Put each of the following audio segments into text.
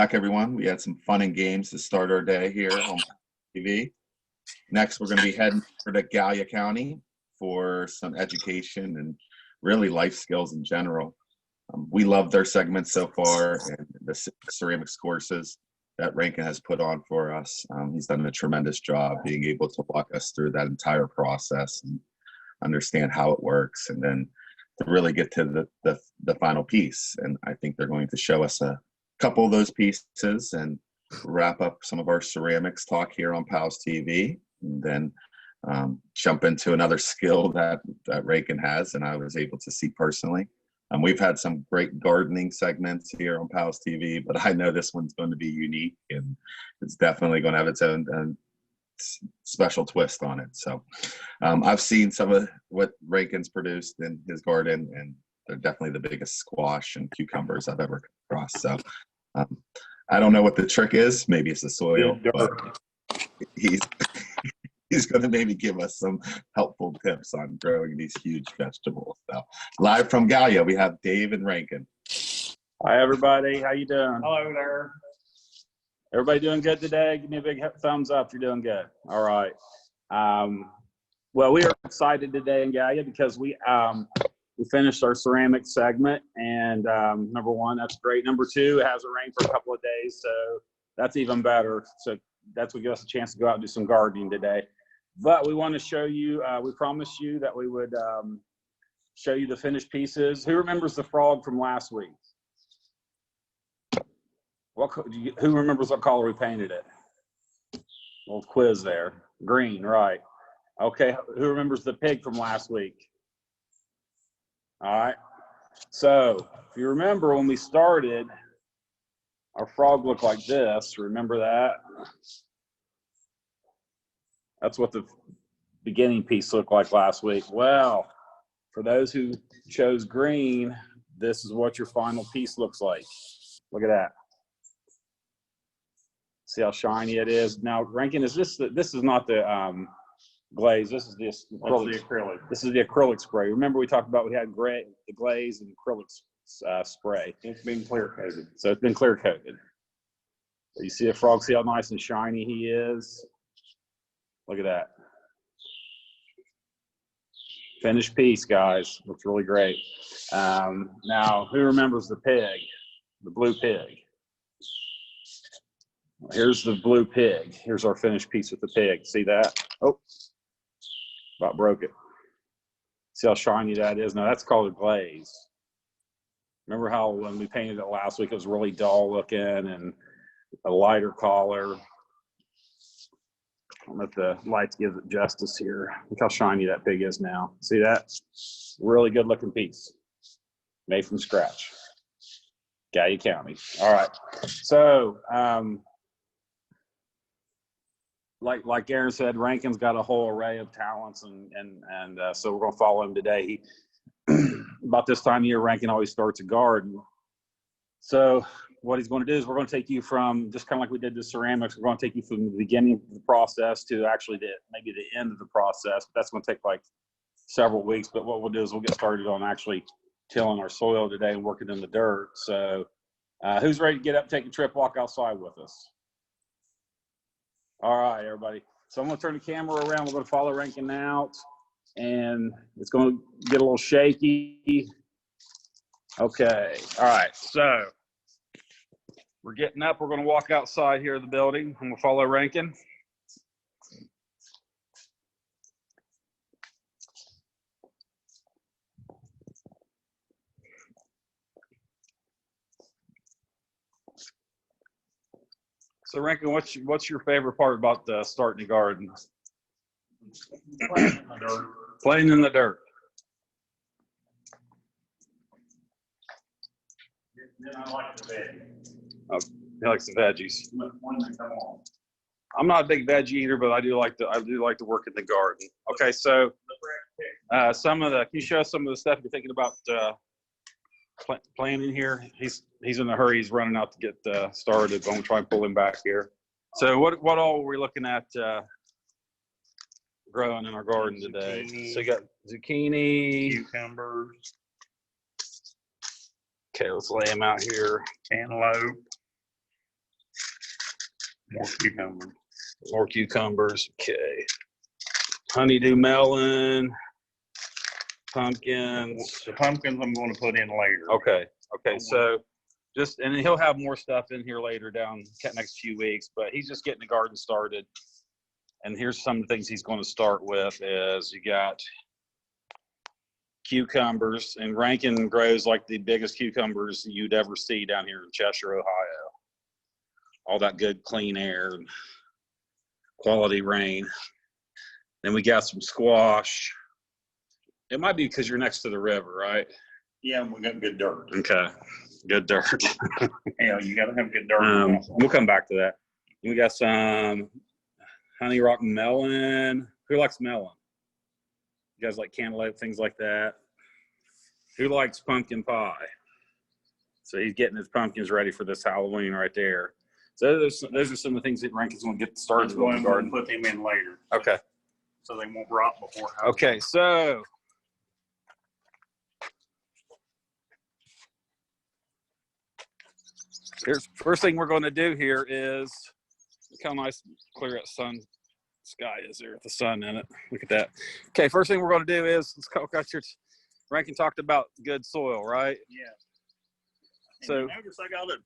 back, everyone. We had some fun and games to start our day here on TV. Next, we're going to be heading over to Gallia County for some education and really life skills in general. We love their segments so far and the ceramics courses that Rankin has put on for us. He's done a tremendous job being able to walk us through that entire process and understand how it works, and then to really get to the final piece. And I think they're going to show us a couple of those pieces and wrap up some of our ceramics talk here on PALS TV, and then jump into another skill that Rankin has and I was able to see personally. We've had some great gardening segments here on PALS TV, but I know this one's going to be unique, and it's definitely going to have its own special twist on it. So I've seen some of what Rankin's produced in his garden, and they're definitely the biggest squash and cucumbers I've ever come across. So I don't know what the trick is. Maybe it's the soil, but he's going to maybe give us some helpful tips on growing these huge vegetables. So live from Gallia, we have Dave and Rankin. Hi, everybody. How you doing? Hello there. Everybody doing good today? Give me a big thumbs up if you're doing good. All right. Well, we are excited today in Gallia because we finished our ceramic segment, and number one, that's great. Number two, it hasn't rained for a couple of days, so that's even better. So that's what gives us a chance to go out and do some gardening today. But we want to show you, we promised you that we would show you the finished pieces. Who remembers the frog from last week? Who remembers what color we painted it? Little quiz there. Green, right. Okay, who remembers the pig from last week? All right. So if you remember when we started, our frog looked like this. Remember that? That's what the beginning piece looked like last week. Well, for those who chose green, this is what your final piece looks like. Look at that. See how shiny it is. Now, Rankin, is this is not the glaze. This is the acrylic. This is the acrylic spray. Remember we talked about we had the glaze and acrylic spray. It's been clear coated. So it's been clear coated. So you see the frog, see how nice and shiny he is? Look at that. Finished piece, guys. Looks really great. Now, who remembers the pig? The blue pig. Here's the blue pig. Here's our finished piece with the pig. See that? Oh, about broke it. See how shiny that is? Now, that's called a glaze. Remember how when we painted it last week, it was really dull looking and a lighter color. I'll let the lights give it justice here. Look how shiny that pig is now. See that? Really good looking piece. Made from scratch. Gallia County. All right. So, like Aaron said, Rankin's got a whole array of talents, and so we're going to follow him today. About this time of year, Rankin always starts a garden. So what he's going to do is we're going to take you from, just kind of like we did the ceramics, we're going to take you from the beginning of the process to actually maybe the end of the process. That's going to take like several weeks, but what we'll do is we'll get started on actually tilling our soil today and working in the dirt. So who's ready to get up, take a trip, walk outside with us? All right, everybody. So I'm going to turn the camera around. We're going to follow Rankin out, and it's going to get a little shaky. Okay. All right. So we're getting up. We're going to walk outside here of the building. I'm going to follow Rankin. So Rankin, what's your favorite part about starting the garden? Playing in the dirt. Playing in the dirt. Then I like the veg. Oh, he likes the veggies. When they come on. I'm not a big veggie eater, but I do like to work in the garden. Okay, so can you show us some of the stuff you're thinking about planting here? He's in a hurry. He's running out to get started. I'm gonna try and pull him back here. So what all were we looking at growing in our garden today? Zucchini, so you got zucchini, cucumbers. Okay, let's lay them out here. Cantaloupe. More cucumbers. More cucumbers. Okay. Honeydew melon. Pumpkins. The pumpkins I'm going to put in later. Okay. Okay. So just, and he'll have more stuff in here later down next few weeks, but he's just getting the garden started. And here's some of the things he's going to start with is you got cucumbers, and Rankin grows like the biggest cucumbers you'd ever see down here in Cheshire, Ohio. All that good clean air and quality rain. Then we got some squash. It might be because you're next to the river, right? Yeah, we got good dirt. Okay, good dirt. Yeah, you got to have good dirt. We'll come back to that. We got some honey rock melon. Who likes melon? You guys like cantaloupe, things like that? Who likes pumpkin pie? So he's getting his pumpkins ready for this Halloween right there. So those are some of the things that Rankin's going to get started Let's go with and the garden. put them in later. Okay. So they won't rot before Halloween. Okay, so here's first thing we're going to do here is look how nice clear that sky is there with the sun in it. Look at that. Okay, first thing we're going to do is let's got your Rankin talked about good soil, right? Yeah. And So you notice I got it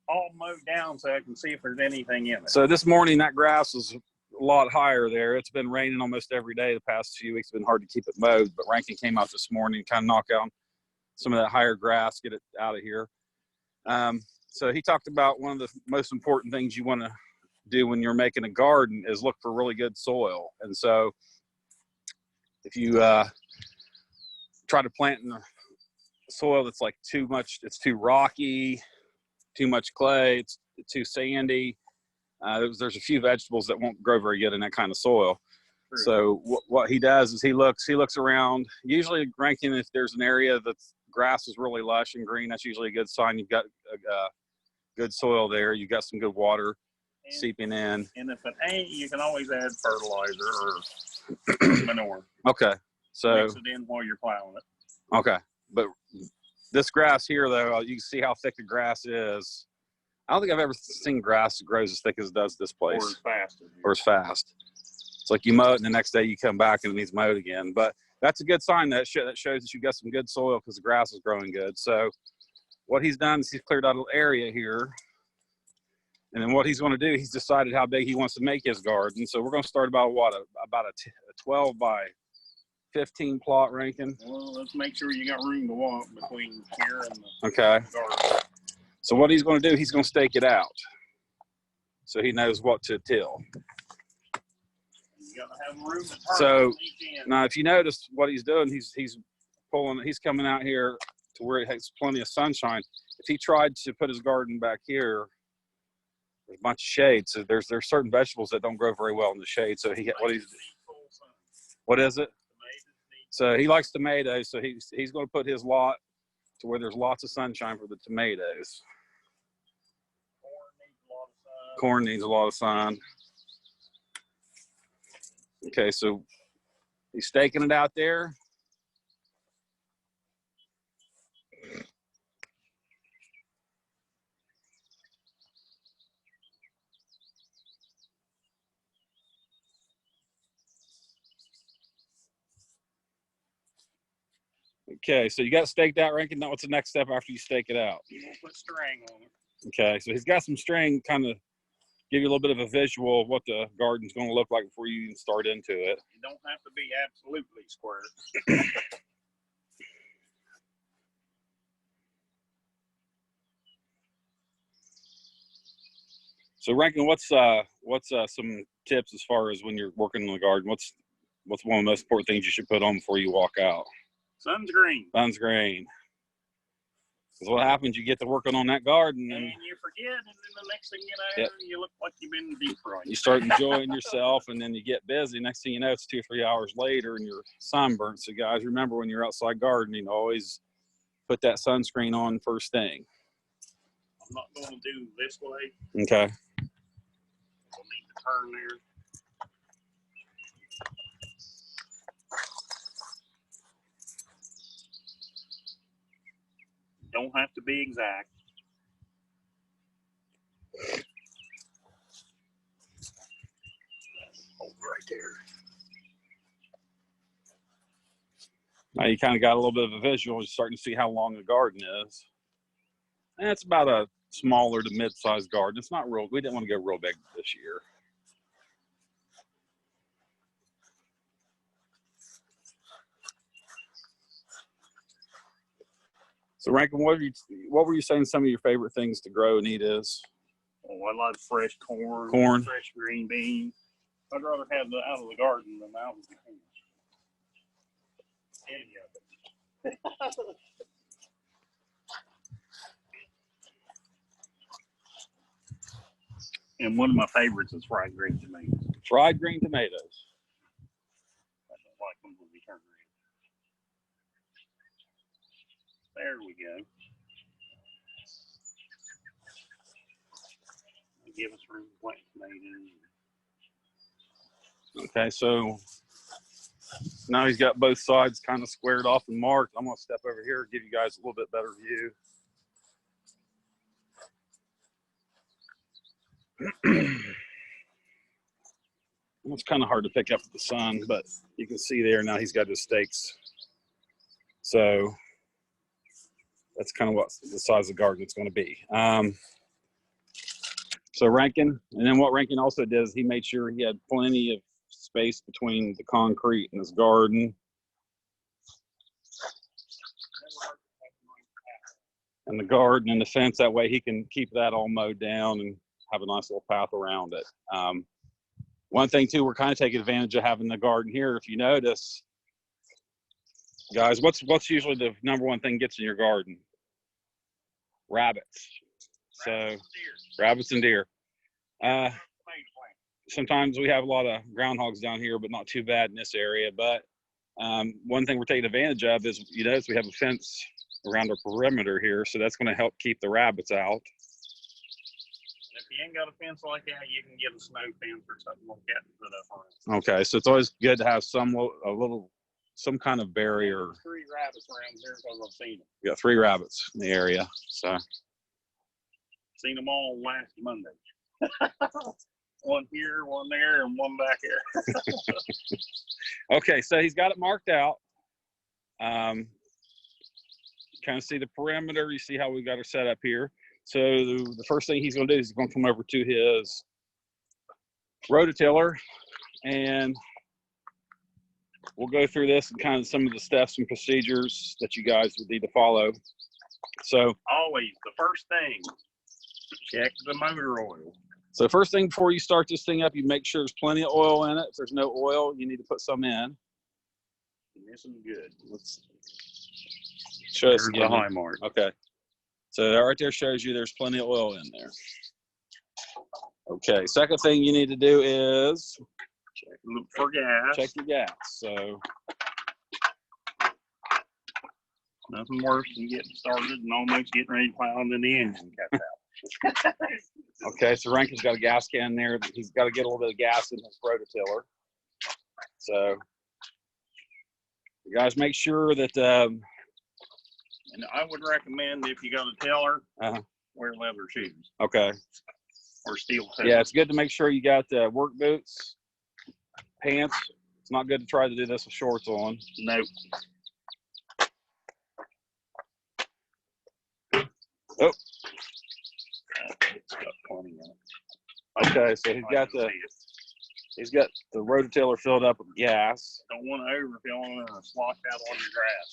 all mowed down so I can see if there's anything in it. So this morning that grass was a lot higher there. It's been raining almost every day the past few weeks. It's been hard to keep it mowed, but Rankin came out this morning, kind of knock out some of that higher grass, get it out of here. So he talked about one of the most important things you want to do when you're making a garden is look for really good soil. And so if you try to plant in a soil that's like too much, it's too rocky, too much clay, it's too sandy, there's a few vegetables that won't grow very good in that kind of soil. True. So what he does is he looks around. Usually Rankin, if there's an area that's grass is really lush and green, that's usually a good sign you've got good soil there. You've got some good water seeping in. And if it ain't, you can always add fertilizer or manure. Okay, so Mix it in while you're plowing it. okay, but this grass here though, you can see how thick the grass is. I don't think I've ever seen grass that grows as thick as it does this place. Or as fast. Or as fast. It's like you mow it and the next day you come back and it needs mowed again. But that's a good sign that shows that you've got some good soil because the grass is growing good. So what he's done is he's cleared out a little area here. And then what he's going to do, he's decided how big he wants to make his garden. So we're going to start about about a 12 by 15 plot, Rankin. Well, let's make sure you got room to walk between here and the Okay. garden. So what he's going to do, he's going to stake it out. So he knows what to till. You gotta have room to turn So on each end. now if you notice what he's doing, he's coming out here to where it has plenty of sunshine. If he tried to put his garden back here, there's a bunch of shade. So there's certain vegetables that don't grow very well in the shade. So what is it? So he likes tomatoes. So he's going to put his lot to where there's lots of sunshine for the tomatoes. Corn needs a lot of sun. Okay, so he's staking it out there. Okay, so you got it staked out, Rankin. Now what's the next step after you stake it out? You won't put string on it. Okay, so he's got some string, kind of give you a little bit of a visual of what the garden's going to look like before you even start into it. You don't have to be absolutely square. So Rankin, what's some tips as far as when you're working in the garden? What's one of the most important things you should put on before you walk out? Sunscreen. Sunscreen. Because what happens, you get to working on that garden And and you forget, and then the next thing you know, you look like you've been deep fried. you start enjoying yourself, and then you get busy. Next thing you know, it's 2 or 3 hours later and you're sunburnt. So guys, remember when you're outside gardening, always put that sunscreen on first thing. I'm not going to do this way. Okay. We'll need to turn there. Don't have to be exact. Now you kind of got a little bit of a visual. You're starting to see how long the garden is. And it's about a smaller to mid-sized garden. It's not real. We didn't want to go real big this year. So Rankin, what were you saying some of your favorite things to grow and eat is? Oh, I love fresh corn, fresh green beans. I'd rather have the out of the garden than out of the house. Any of it. And one of my favorites is fried green tomatoes. Fried green tomatoes. I don't like them when they turn red. There we go. Give us room to plant tomatoes. Okay, so now he's got both sides kind of squared off and marked. I'm gonna step over here and give you guys a little bit better view. It's kind of hard to pick up with the sun, but you can see there now he's got his stakes. So that's kind of what the size of the garden it's going to be. So Rankin, and then what Rankin also did is he made sure he had plenty of space between the concrete and his garden. And the garden and the fence, that way he can keep that all mowed down and have a nice little path around it. One thing too, we're kind of taking advantage of having the garden here. If you notice, guys, what's usually the number one thing gets in your garden? Rabbits. So rabbits and deer. Sometimes we have a lot of groundhogs down here, but not too bad in this area. But one thing we're taking advantage of is, you notice we have a fence around our perimeter here, so that's going to help keep the rabbits out. If you ain't got a fence like that, you can get a snow fence or something like that and put up on it. Okay, so it's always good to have some kind of barrier. There's 3 rabbits around here because I've seen them. We got 3 rabbits in the area, so. Seen them all last Monday. One here, one there, and one back here. Okay, so he's got it marked out. Kind of see the perimeter. You see how we got her set up here. So the first thing he's going to do is he's going to come over to his rototiller, and we'll go through this and kind of some of the steps and procedures that you guys would need to follow. So always the first thing, check the motor oil. So first thing before you start this thing up, you make sure there's plenty of oil in it. If there's no oil, you need to put some in. And this is good. Let's show us the high mark. Okay. So that right there shows you there's plenty of oil in there. Okay. Second thing you need to do is look for gas. Check your gas. So nothing worse than getting started and almost getting ready to plow into the engine cuts out. Okay, so Rankin's got a gas can there. He's got to get a little bit of gas in his rototiller. So you guys make sure that and I would recommend, if you got a tiller, wear leather shoes. Okay. Or steel toes. Yeah, it's good to make sure you got work boots, pants. It's not good to try to do this with shorts on. Nope. Oh. It's got plenty in it. Okay, so he's got the rototiller filled up with gas. Don't want to overfill it and slosh out on your grass.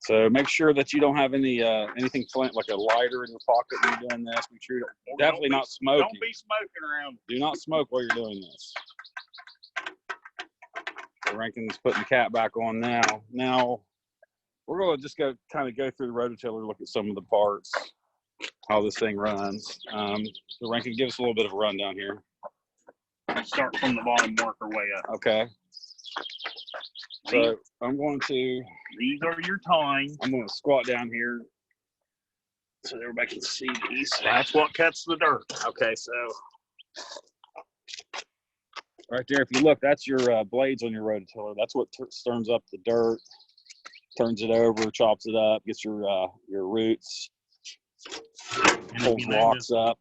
So make sure that you don't have any anything like a lighter in your pocket when you're doing this. Make sure you're definitely not smoking. Don't be smoking around. Do not smoke while you're doing this. So Rankin's putting the cap back on now. Now we're going to just go through the rototiller, look at some of the parts, how this thing runs. So Rankin, give us a little bit of a rundown here. Start from the bottom, work our way up. Okay. So I'm going to. These are your tines. I'm going to squat down here so everybody can see these. That's what cuts the dirt. Okay, so right there, if you look, that's your blades on your rototiller. That's what stirs up the dirt, turns it over, chops it up, gets your roots, pulls rocks up.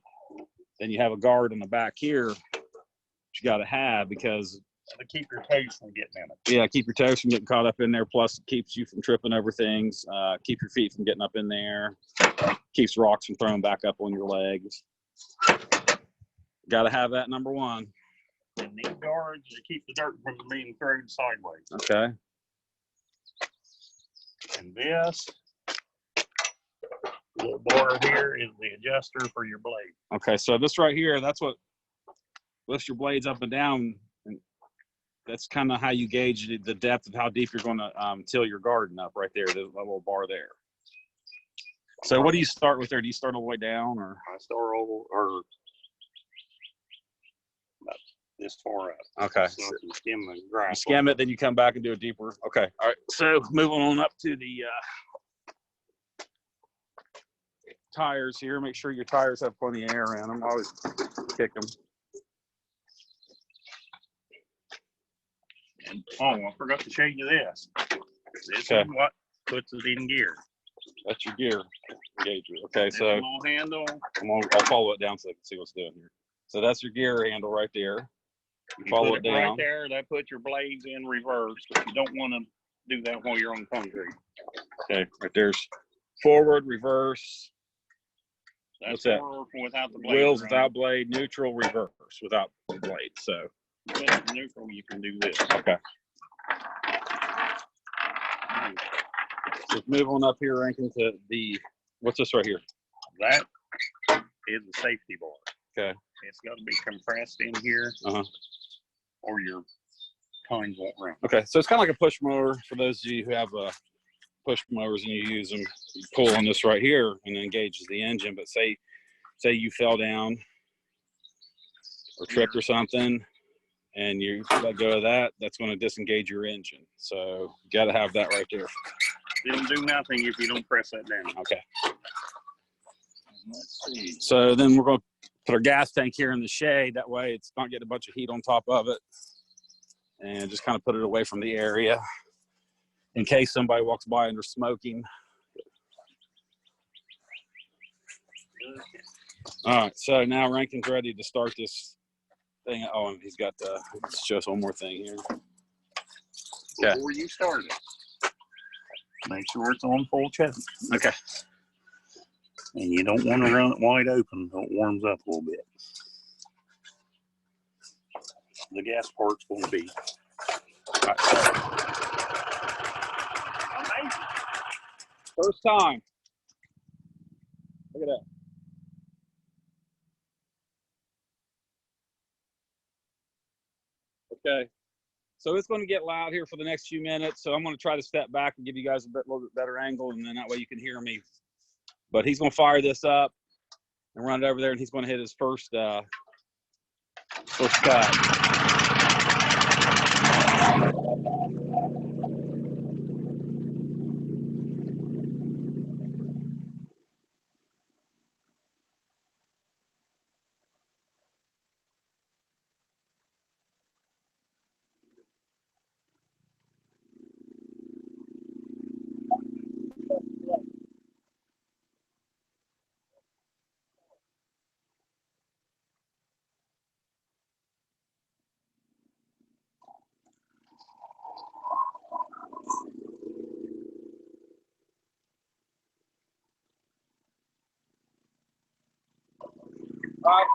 Then you have a guard in the back here, which you got to have, because to keep your toes from getting in it. Yeah, keep your toes from getting caught up in there. Plus, it keeps you from tripping over things. Keep your feet from getting up in there. Keeps rocks from throwing back up on your legs. Got to have that number one. And these guards to keep the dirt from being thrown sideways. Okay. And this little bar here is the adjuster for your blade. Okay, so this right here, that's what lifts your blades up and down. And that's kind of how you gauge the depth of how deep you're going to till your garden up right there, the little bar there. So what do you start with there? Do you start all the way down, or? I start over about this far up. Okay. So I can skim the grass. You skim it, then you come back and do a deeper. Okay. All right. So moving on up to the tires here. Make sure your tires have plenty of air in them. Always kick them. And, I forgot to show you this. This Okay. is what puts it in gear. That's your gear gauger. Okay, This so little handle. I'll follow it down so I can see what's doing here. So that's your gear handle right there. You Follow put it it down. right there. That puts your blades in reverse. But you don't want to do that while you're on concrete. Okay, right there's forward, reverse, That's What's that? for without the blade. wheels running. without blade, neutral, reverse without the blade. So With neutral, you can do this. okay. So move on up here, Rankin, to the what's this right here? That is the safety bar. Okay. It's got to be compressed in here, or your tines won't run. Okay, so it's kind of like a push mower for those of you who have push mowers and you use them. You pull on this right here and it engages the engine. But say you fell down or tripped or something, and you let go of that, that's going to disengage your engine. So you got to have that right there. It'll do nothing if you don't press that down. Okay. Let's see. So then we're going to put our gas tank here in the shade. That way it's not getting a bunch of heat on top of it. And just kind of put it away from the area in case somebody walks by and they're smoking. All right, so now Rankin's ready to start this thing. Oh, and he's got let's show us one more thing here. Okay. Before you start it, make sure it's on full chest. Okay. And you don't want to run it wide open until it warms up a little bit. The gas part's going to be. All right, so Amazing. first time. Look at that. Okay. So it's going to get loud here for the next few minutes. So I'm going to try to step back and give you guys a little bit better angle, and then that way you can hear me. But he's going to fire this up and run it over there, and he's going to hit his first cut. All right.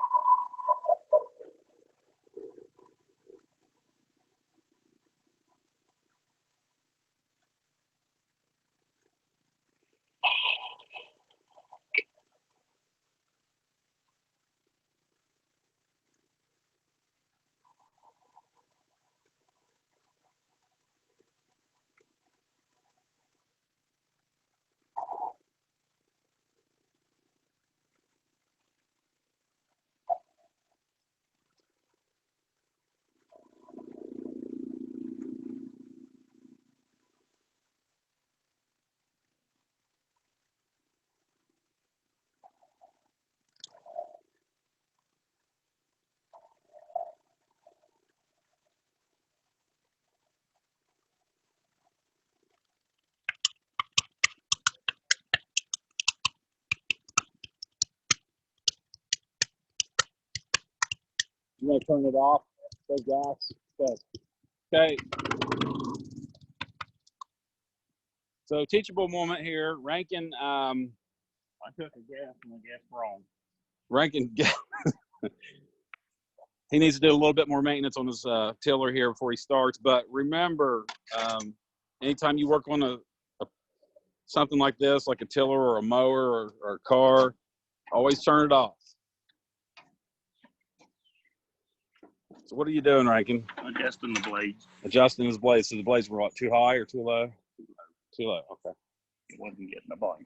You want to turn it off? Go gas. Good. Okay. So teachable moment here. Rankin, I took a guess and I guessed wrong. Rankin, he needs to do a little bit more maintenance on his tiller here before he starts. But remember, anytime you work on something like this, like a tiller or a mower or a car, always turn it off. So what are you doing, Rankin? Adjusting the blades. Adjusting his blades. So the blades were what, too high or too low? Too low. Okay. It wasn't getting the bite.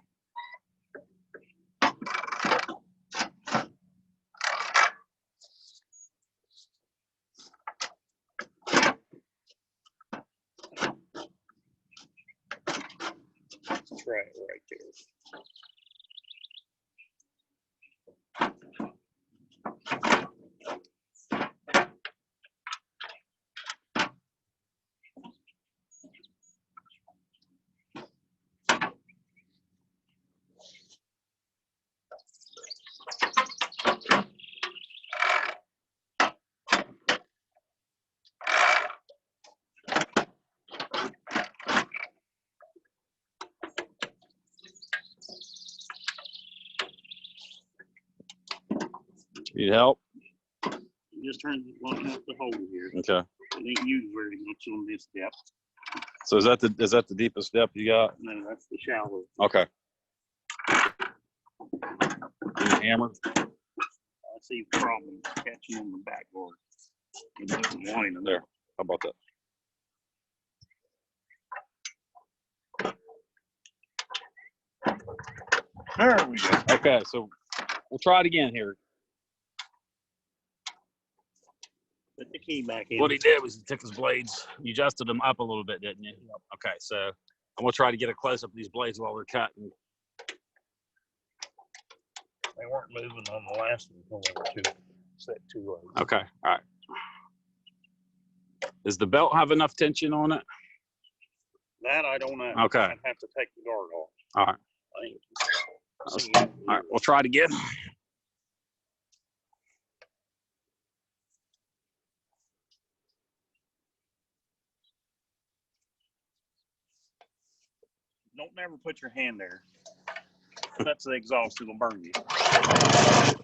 Try it right there. Need help? Just turn long enough to hold here. Okay. It ain't used very much on this depth. So is that the deepest depth you got? No, that's the shallow. Okay. Need a hammer? I see problems catching on the backboard. It doesn't whine in There. How about that? There we go. Okay, so we'll try it again here. Put the key back in. What he did was he took his blades, you adjusted them up a little bit, didn't you? Okay, so I'm gonna try to get a close up of these blades while they're cutting. They weren't moving on the last one. They were set too low. Okay, all right. Does the belt have enough tension on it? That I don't know. Okay. I'd have to take the guard off. All right. I think. All right, we'll try it again. Don't never put your hand there. That's the exhaust. It'll burn you. Let's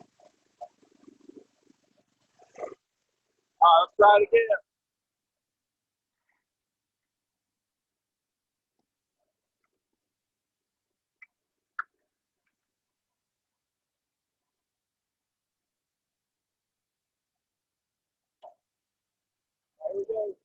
try it again. There we go.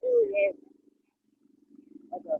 There we go. Okay.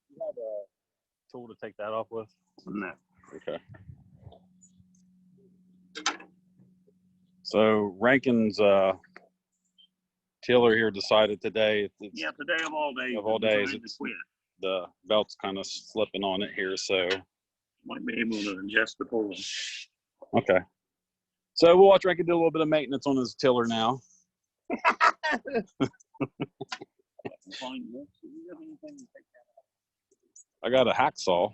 You have a tool to take that off with? No. Okay. So Rankin's tiller here decided today. Yeah, today of all days. Of all days, decided to quit. The belt's kind of slipping on it here, so. Might be able to adjust the pull. Okay. So we'll watch Rankin do a little bit of maintenance on his tiller now. I got a hacksaw.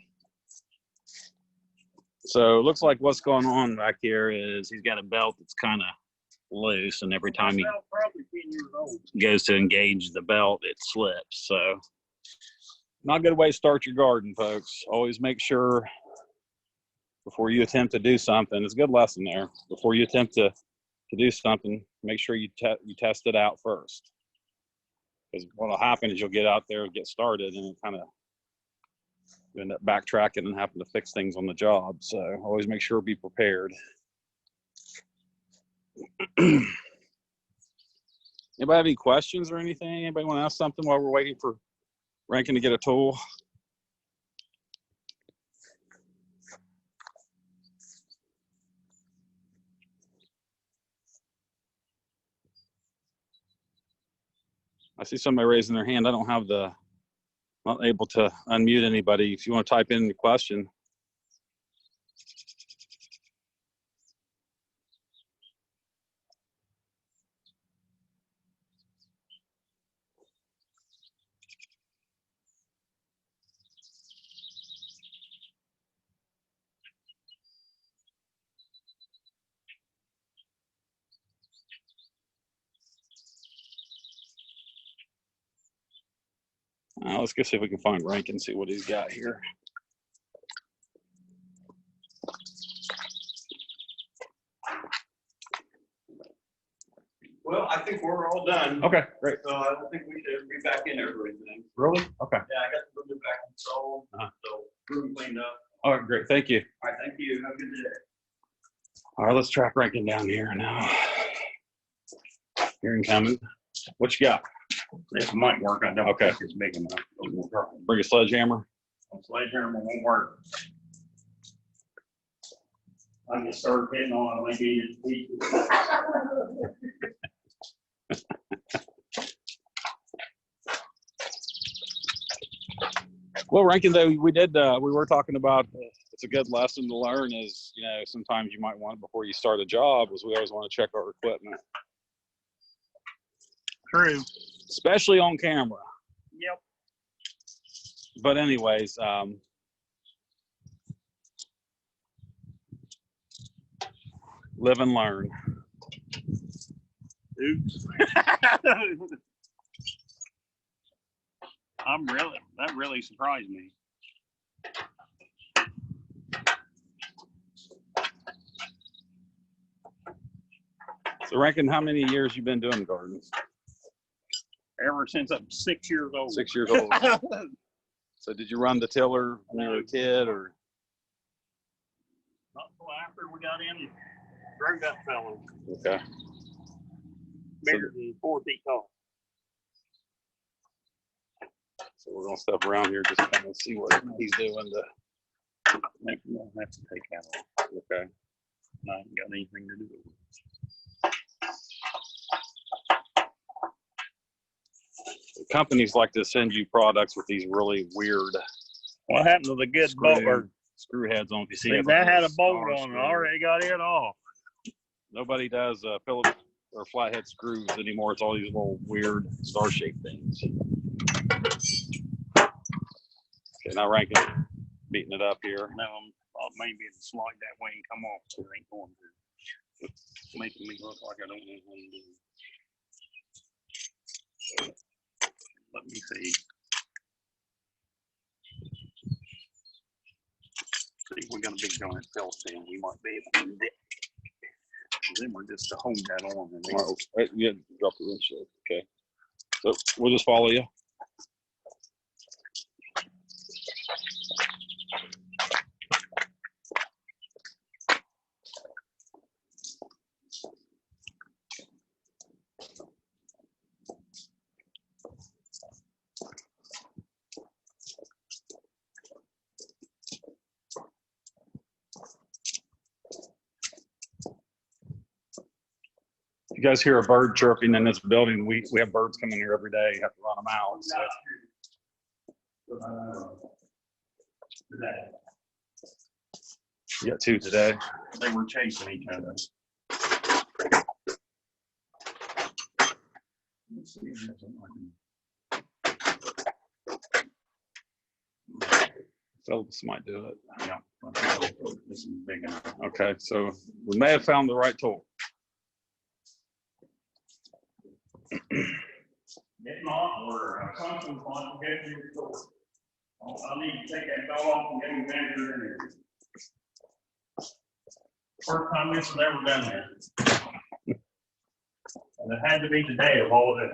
So it looks like what's going on back here is he's got a belt that's kind of loose, and every time he Probably 10 years old. goes to engage the belt, it slips. So not a good way to start your garden, folks. Always make sure before you attempt to do something, it's a good lesson there. Before you attempt to do something, make sure you test it out first. Because what will happen is you'll get out there and get started, and kind of you end up backtracking and having to fix things on the job. So always make sure be prepared. Anybody have any questions or anything? Anybody want to ask something while we're waiting for Rankin to get a tool? I see somebody raising their hand. I don't have not able to unmute anybody. If you want to type in the question. Let's go see if we can find Rankin and see what he's got here. Well, I think we're all done. Okay, great. So I don't think we should be back in there for anything. Really? Okay. Yeah, I got the room back installed, so room cleaned up. All right, great. Thank you. All right, thank you. Have a good day. All right, let's track Rankin down here now. Here and coming. What you got? This might work. I don't Okay. think it's big enough. Bring a sledgehammer. Sledgehammer won't work. I'm gonna start hitting on it like he Well, Rankin, though, we were talking about, it's a good lesson to learn is, sometimes you might want, before you start a job, is we always want to check our equipment. True. Especially on camera. Yep. But anyways, live and learn. Oops. That really surprised me. So Rankin, how many years you been doing gardens? Ever since I'm 6 years old. 6 years old. So did you run the tiller when you were a kid, or? Not until after we got in, drove that fella. Okay. Bigger than 4 feet tall. So we're gonna step around here, just kind of see what he's doing to. Make no have to take that off. Okay. I ain't got anything to do with it. Companies like to send you products with these really weird What happened to the good bolt? Or screw heads on. If you see see, it, that had a bolt star on it. screw. I already got it off. Nobody does Phillips or flathead screws anymore. It's all these little weird star-shaped things. Okay, now Rankin beating it up here. Now maybe it'll slide that way and come off. So it ain't going to. It's making me look like I don't know what to do. Let me see. See if we got a big giant felt stand. We might be able to do that. Then we're just to hold that on. And then Oh, wait, yeah, drop the wrench there. Okay. So we'll just follow you. You guys hear a bird chirping in this building. We have birds coming here every day. You have to run them out. So. You got 2 today. They were chasing each other. Let's see if there's something So this might do it. yeah. This is big enough. Okay, so we may have found the right tool. Getting off or something fun, get you your door. I need to take that belt off and get him manager in here. First time this has ever done that. And it had to be today of all of it.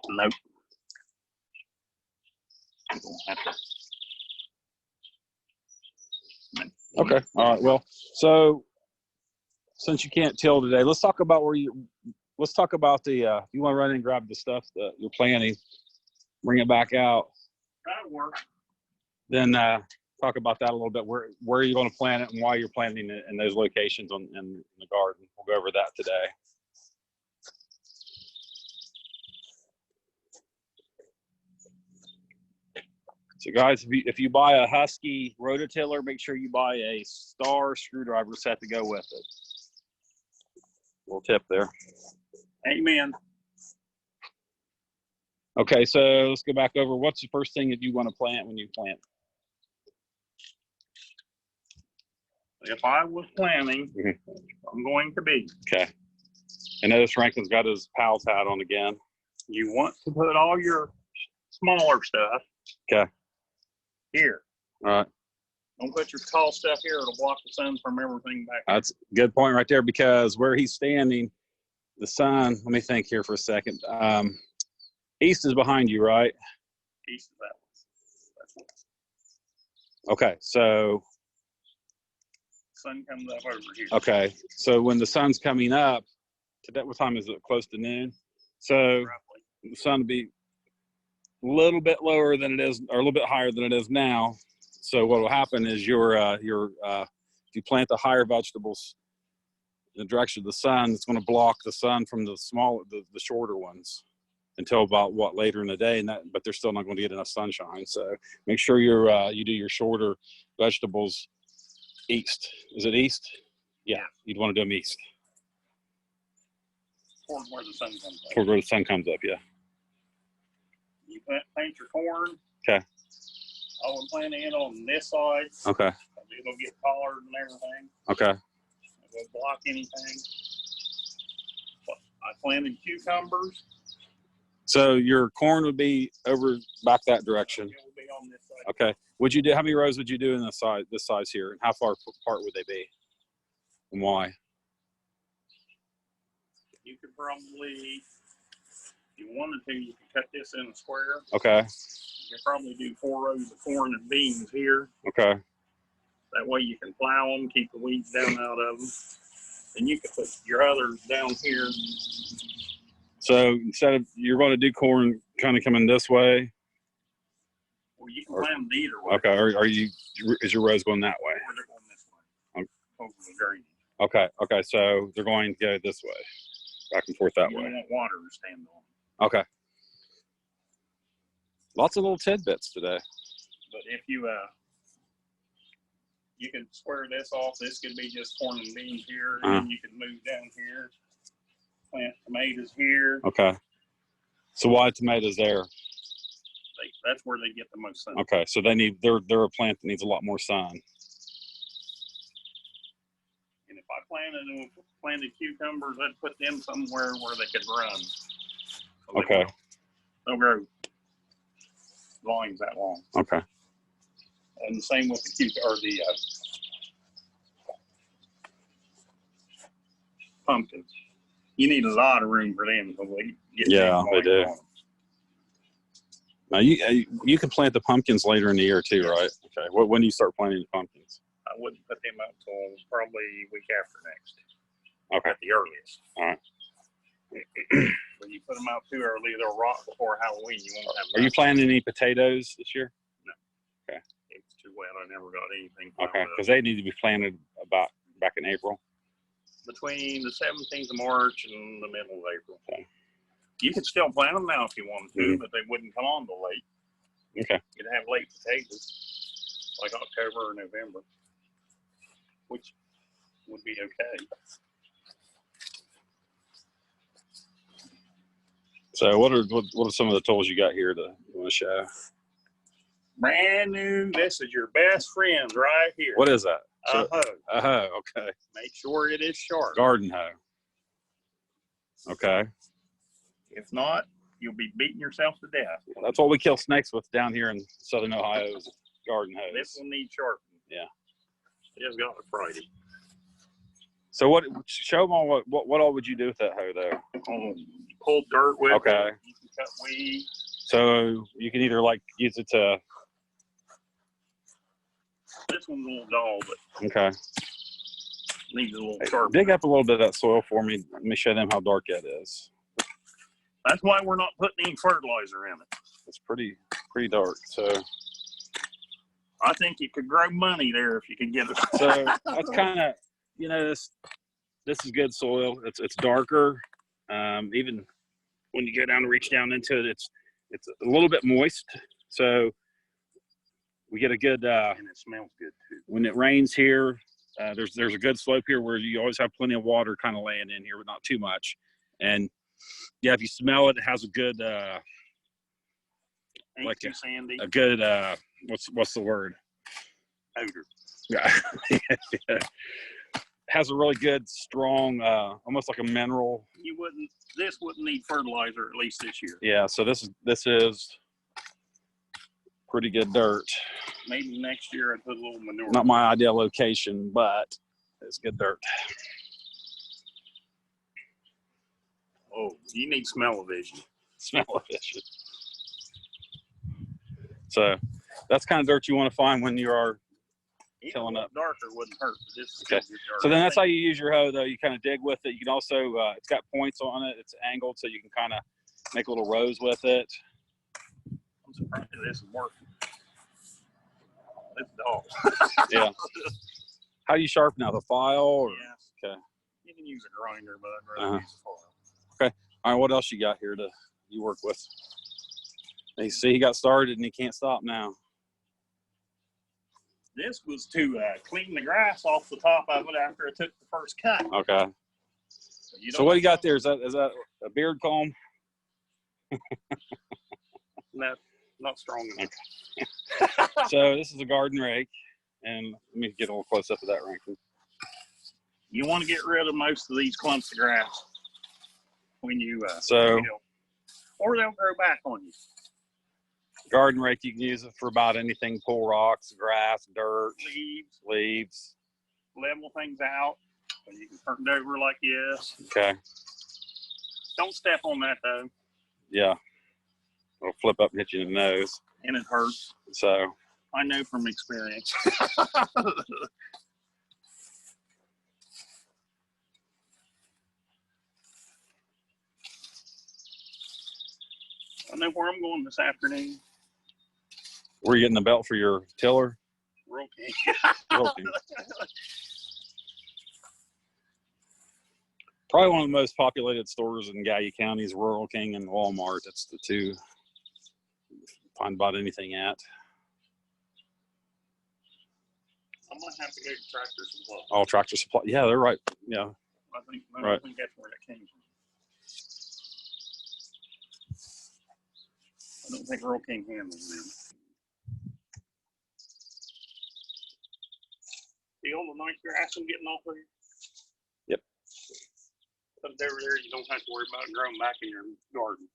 Nope. Okay. All right. Well, so since you can't till today, let's talk about let's talk about the, you want to run in and grab the stuff that you're planning, bring it back out. That'll work. Then talk about that a little bit. Where are you going to plant it and why you're planting it in those locations in the garden. We'll go over that today. So guys, if you buy a Husky rototiller, make sure you buy a Star screwdriver set to go with it. Little tip there. Amen. Okay, so let's go back over. What's the first thing that you want to plant when you plant? If I was planning, I'm going to be. Okay. I notice Rankin's got his PALS hat on again. You want to put all your smaller stuff. Okay. Here. All right. Don't put your tall stuff here. It'll block the sun from everything back. That's a good point right there, because where he's standing, the sun, let me think here for a second. East is behind you, right? East of that. Okay, so. Sun comes up over here. Okay, so when the sun's coming up, today, what time is it? Close to noon? So Roughly. the sun will be a little bit lower than it is, or a little bit higher than it is now. So what will happen is if you plant the higher vegetables in the direction of the sun, it's going to block the sun from the shorter ones until about later in the day, but they're still not going to get enough sunshine. So make sure you do your shorter vegetables east. Is it east? Yeah, you'd want to do them east. Toward where the sun comes up. Toward where the sun comes up, yeah. You plant your corn. Okay. I would plant it on this side. Okay. It'll get collared and everything. Okay. It won't block anything. But I planted cucumbers. So your corn would be over back that direction. It will be on this side. Okay. How many rows would you do in this size here? And how far apart would they be? And why? You could probably, if you wanted to, you could cut this in a square. Okay. You could probably do 4 rows of corn and beans here. Okay. That way you can plow them, keep the weeds down out of them. And you could put your others down here. So instead of, you're going to do corn kind of coming this way? Well, you can plant them either way. Okay. Is your rows going that way? Or they're going this way. Over the drainage. Okay. Okay. So they're going to go this way, back and forth that You way. don't want water to stand on. Okay. Lots of little tidbits today. But if you you can square this off. This could be just corn and beans here, and then you can move down here, plant tomatoes here. Okay. So why tomatoes there? That's where they get the most sun. Okay, so they're a plant that needs a lot more sun. And if I planted cucumbers, I'd put them somewhere where they could run. So Okay. They'll grow vines that long. Okay. And the same with the pumpkins. You need a lot of room for them. So they get Yeah, they do. Now you can plant the pumpkins later in the year too, right? Okay. When do you start planting the pumpkins? I wouldn't put them up till probably week after next. Okay. At the earliest. All right. When you put them out too early, they'll rot before Halloween. You won't have. Are you planting any potatoes this year? It's too wet. I never got anything. Okay, because they need to be planted about back in April. Between the 17th of March and the middle of April. Okay. You could still plant them now if you wanted to, but they wouldn't come on till late. Okay. You'd have late potatoes, like October or November, which would be okay. So what are some of the tools you got here you want to show? Brand new. This is your best friend right here. What is that? A hoe. A hoe. Okay. Make sure it is sharp. Garden hoe. Okay. If not, you'll be beating yourself to death. That's what we kill snakes with down here in Southern Ohio is garden hose. This will need sharpening. Yeah. Just got it Friday. So show them all what all would you do with that hoe though? Pull dirt with Okay. it. You can cut weed. So you can either like use it to. This one's a little dull, but Okay. needs a little sharp. Dig up a little bit of that soil for me. Let me show them how dark that is. That's why we're not putting any fertilizer in it. It's pretty dark. So I think you could grow money there if you could get it. so that's kind of this is good soil. It's darker. Even when you go down to reach down into it, it's a little bit moist. So we get a good. And it smells good too. When it rains here, there's a good slope here where you always have plenty of water kind of laying in here, but not too much. And yeah, if you smell it, it has a good Ain't like too sandy. a good what's the word? Odor. Yeah. Yeah. Has a really good strong almost like a mineral. This wouldn't need fertilizer at least this year. Yeah, so this is pretty good dirt. Maybe next year I'd put a little manure. Not my ideal location, but it's good dirt. Oh, you need smell-o-vision. Smell-o-vision. So that's kind of dirt you want to find when you are tilling up. Darker wouldn't hurt. Okay. So then that's how you use your hoe, though. You kind of dig with it. You can also, it's got points on it. It's angled, so you can kind of make little rows with it. I'm surprised this is working. It's dull. Yeah. How do you sharpen now? The file? Or? Yes. Okay. You can use a grinder, but I'd rather use a file. Okay. All right. What else you got here you work with? You see, he got started and he can't stop now. This was to clean the grass off the top of it after I took the first cut. Okay. So what do you got there? Is that a beard comb? No, not strong enough. So this is a garden rake, and let me get a little close up of that, Rankin. You want to get rid of most of these clumps of grass when you or they'll grow back on you. Garden rake, you can use it for about anything: pull rocks, grass, dirt, leaves. Level things out. So you can turn it over like this. Okay. Don't step on that though. Yeah. It'll flip up and hit you in the nose. And it hurts. So I know from experience. I know where I'm going this afternoon. were you getting the belt for your tiller? Rankin. Rankin. Probably one of the most populated stores in Gallia County is Rural King and Walmart. That's the two you find about anything at. I'm gonna have to go to Tractor Supply. All Tractor Supply. Yeah, they're right. Yeah. I think that's where that came from. I don't think Rural King handles them. See all the nice grass I'm getting off of here? Yep. Put it over there, you don't have to worry about it growing back in your garden.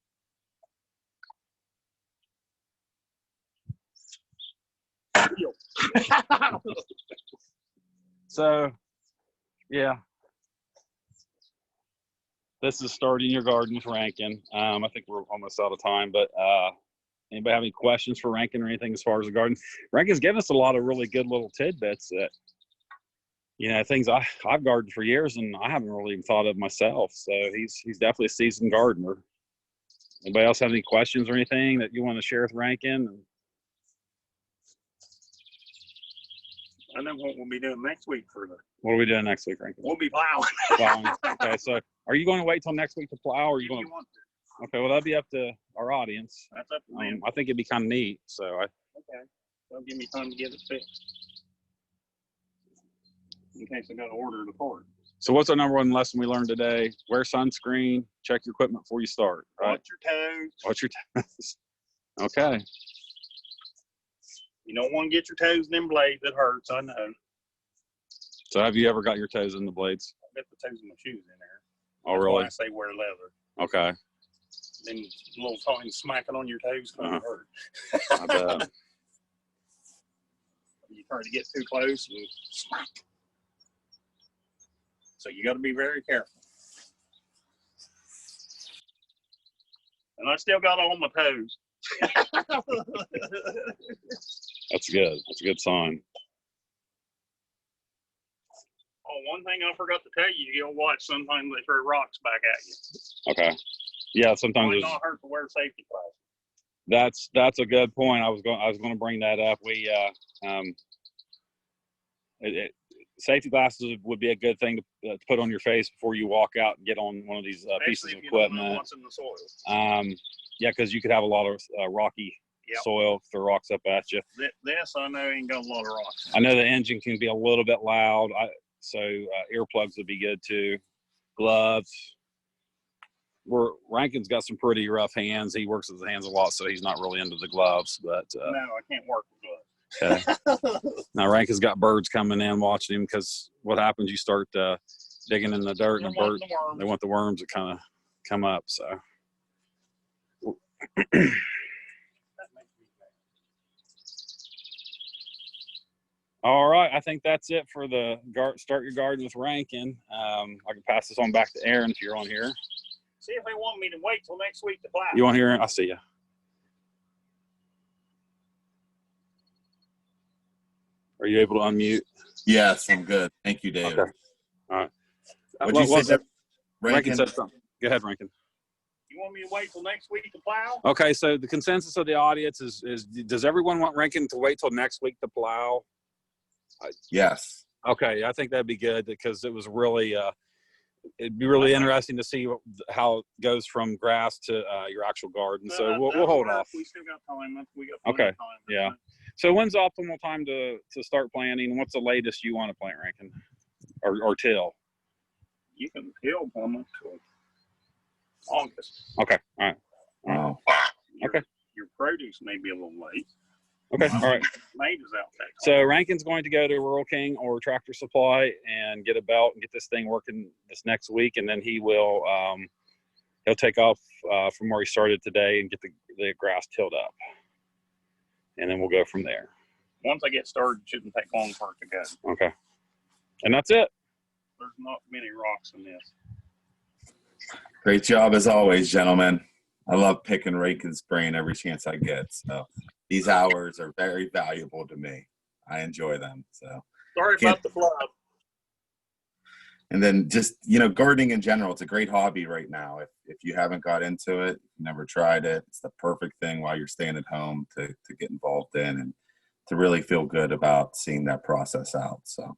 So, yeah. This is starting your garden with Rankin. I think we're almost out of time, but Anybody have any questions for Rankin or anything as far as the garden? Rankin's given us a lot of really good little tidbits that, things I've gardened for years and I haven't really even thought of myself. So he's definitely a seasoned gardener. Anybody else have any questions or anything that you want to share with Rankin? I know what we'll be doing next week What are we doing next week, Rankin? we'll be plowing. Plowing. Okay, so are you going to wait till next week to plow, or are you If going you to? want to. Okay, well that'd be up to our audience. That's up to them. I think it'd be kind of neat. So Okay. That'll give me time to get it fixed. In case I got to order the part. So what's our number one lesson we learned today? Wear sunscreen. Check your equipment before you start. Right. Watch your toes. Watch your toes. Okay. You don't want to get your toes in them blades. It hurts. I know. So have you ever got your toes in the blades? I got the toes of my shoes in there. Oh, That's really? why I say wear leather. Okay. Then little time smacking on your toes kind of hurt. I bet. You try to get too close and smack. So you got to be very careful. And I still got all my toes. That's good. That's a good sign. Oh, one thing I forgot to tell you, you'll watch sometimes they throw rocks back at you. Okay. Yeah, sometimes Might there's, not hurt to wear safety glasses. that's a good point. I was going to bring that up. Safety glasses would be a good thing to put on your face before you walk out and get on one of these pieces Especially of if you don't know equipment. what's in the soil. Yeah, because you could have a lot of rocky Yep. soil throw rocks up at you. This I know ain't got a lot of rocks. I know the engine can be a little bit loud, so earplugs would be good too. Gloves. Rankin's got some pretty rough hands. He works with his hands a lot, so he's not really into the gloves. But No, I can't work with gloves. okay. Now Rankin's got birds coming in watching him, because what happens, you start digging in the dirt and they want the worms to kind of come up. So all right, I think that's it for the start your garden with Rankin. I can pass this on back to Aaron if you're on here. See if they want me to wait till next week to plow. You on here? I see you. Are you able to unmute? Yes, I'm good. Thank you, David. Okay. All right. What'd you say, Rankin Rankin? said something. Go ahead, Rankin. You want me to wait till next week to plow? Okay, so the consensus of the audience is does everyone want Rankin to wait till next week to plow? Yes. Okay, I think that'd be good, because it was really it'd be really interesting to see how it goes from grass to your actual garden. So we'll hold off. We still got time. We got plenty of time. Yeah. So when's the optimal time to start planting? What's the latest you want to plant, Rankin, or till? You can till almost till August. Okay. All right. Wow. Your produce may be a little late. Okay. All right. Mate is out there. So Rankin's going to go to Rural King or Tractor Supply and get a belt and get this thing working this next week, and then he will he'll take off from where he started today and get the grass tilled up, and then we'll go from there. Once I get started, it shouldn't take long for it to go. Okay. And that's it. There's not many rocks in this. Great job as always, gentlemen. I love picking Rankin's brain every chance I get. So these hours are very valuable to me. I enjoy them. So Sorry about the flood. and then just, gardening in general, it's a great hobby right now. If you haven't got into it, never tried it, it's the perfect thing while you're staying at home to get involved in and to really feel good about seeing that process out. So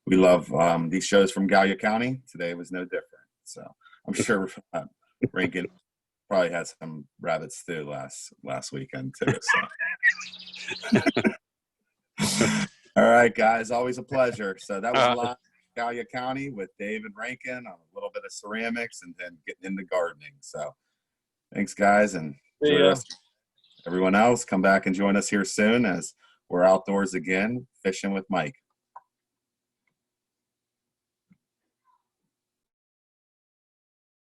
we love these shows from Gallia County. Today was no different. So I'm sure Rankin probably had some rabbit stew last weekend too. So. All right, guys, always a pleasure. So that was live Gallia County with David Rankin on a little bit of ceramics and then getting into gardening. So thanks, guys, and enjoy the rest. Everyone else, come back and join us here soon as we're outdoors again fishing with Mike.